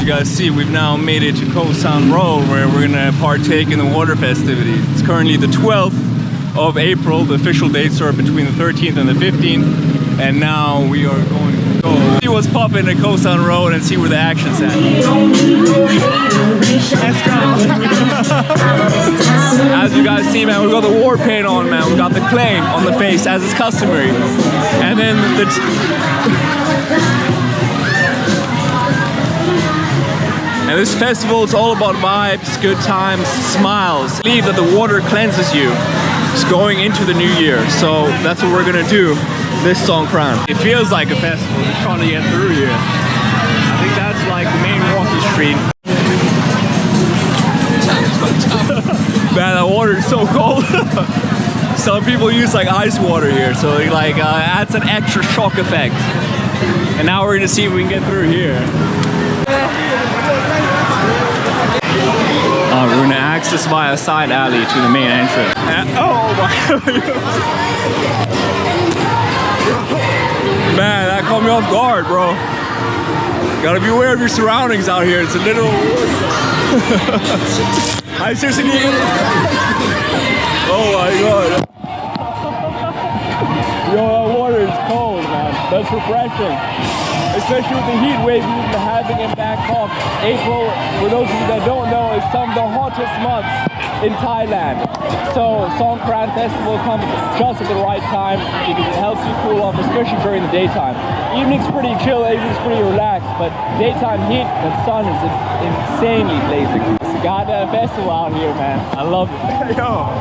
you guys see, we've now made it to Khaosan Road where we're gonna partake in the water festivities. It's currently the 12th of April. The official dates are between the 13th and the 15th. And now we are going to go see what's popping at Khaosan Road and see where the action's at. As you guys see, man, we've got the war paint on, man. We've got the clay on the face, as is customary. And then the... And this festival is all about vibes, good times, smiles. I believe that the water cleanses you. It's going into the new year. So that's what we're gonna do this Songkran. It feels like a festival. We're trying to get through here. I think that's like the main walking street. Man, that water is so cold. Some people use like ice water here, so it like adds an extra shock effect. And now we're gonna see if we can get through here. We're gonna access via a side alley to the main entrance. Oh my man, that caught me off guard, bro. Gotta be aware of your surroundings out here. It's a literal I seriously need it. Oh my god. Yo, that water is cold, man. That's refreshing. Especially with the heat wave we've been having in Bangkok. April, for those of you that don't know, is some of the hottest months in Thailand. So Songkran Festival comes just at the right time because it helps you cool off, especially during the daytime. Evening's pretty chill, evening's pretty relaxed, but daytime heat and sun is insanely blazing. It's a goddamn festival out here, man. I love it. Yo.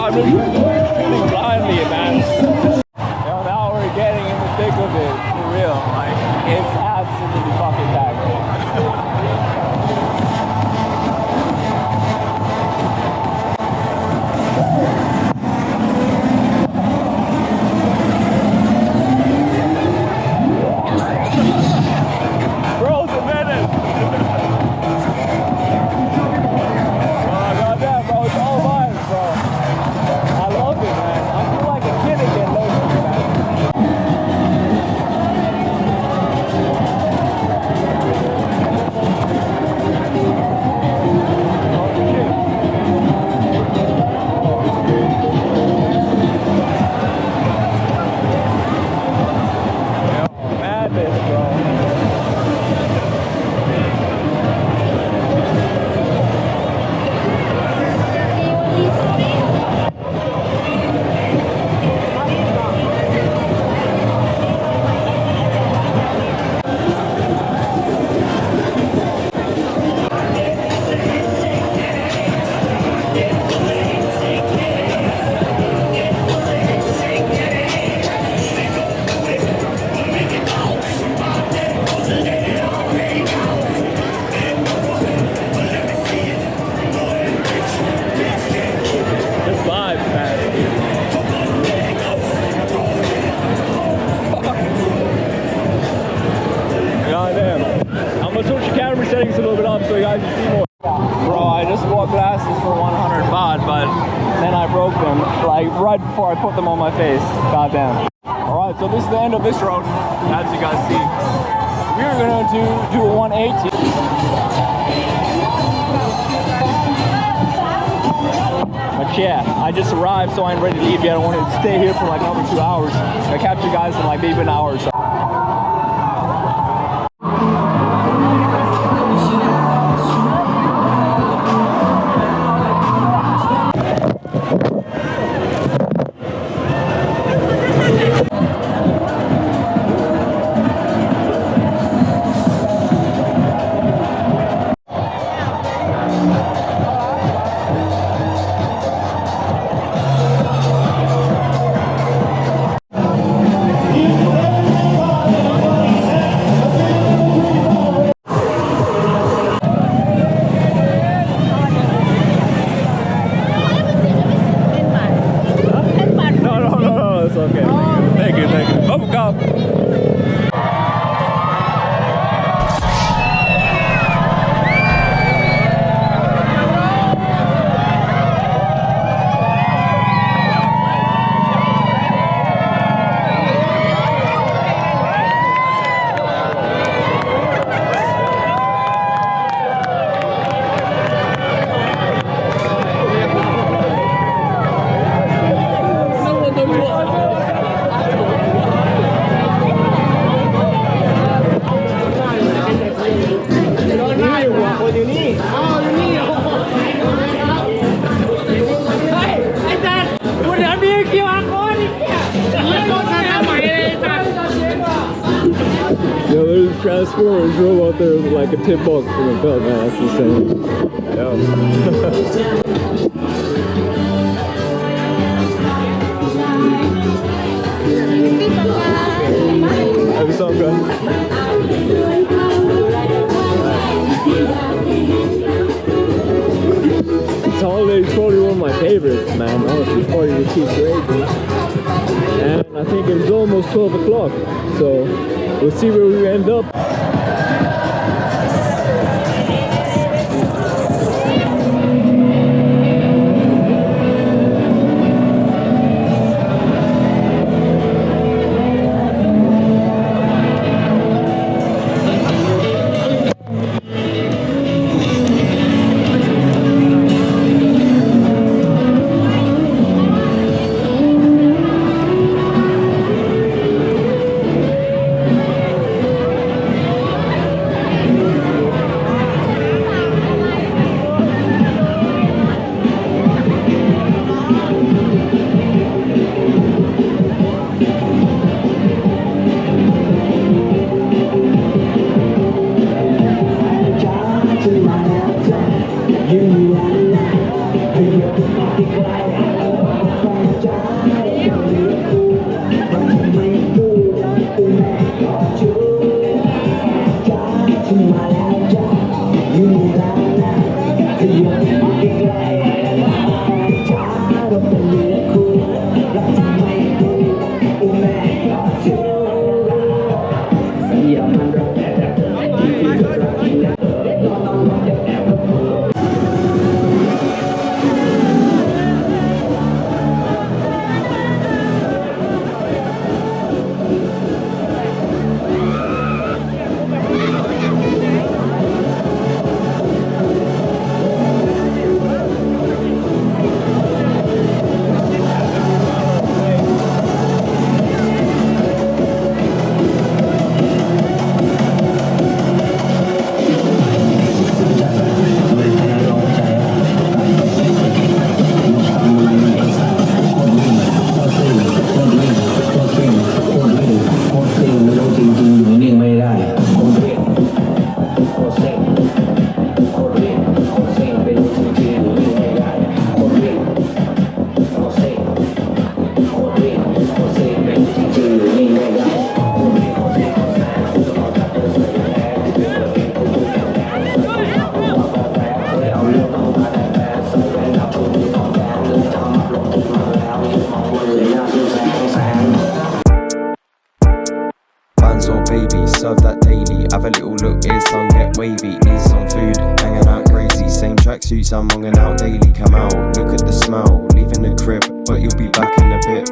I'm just shooting blindly, man. Yo, now we're getting in the thick of it, for real. Like, it's absolutely fucking packed. Bro, it's a minute. Settings a little bit up so you guys can see more. Bro, I just bought glasses for 100 baht, but then I broke them like right before I put them on my face. Goddamn. Alright, so this is the end of this road, as you guys see. We're gonna do a 180. But yeah, I just arrived, so I'm ready to leave yet. I wanted to stay here for like another 2 hours. I captured you guys in like maybe an hour or so. drove out there with like a $10 from a belt, man. That's insane. Yeah. Happy Songkran. This holiday is probably one of my favorites, man. Honestly, it's probably the keep crazy. And I think it's almost 12 o'clock, so we'll see where we end up. serve that daily. Have a little look, ears tongue get wavy. Need some food, hanging out crazy. Same tracksuits, I'm hanging out daily. Come out, look at the smell.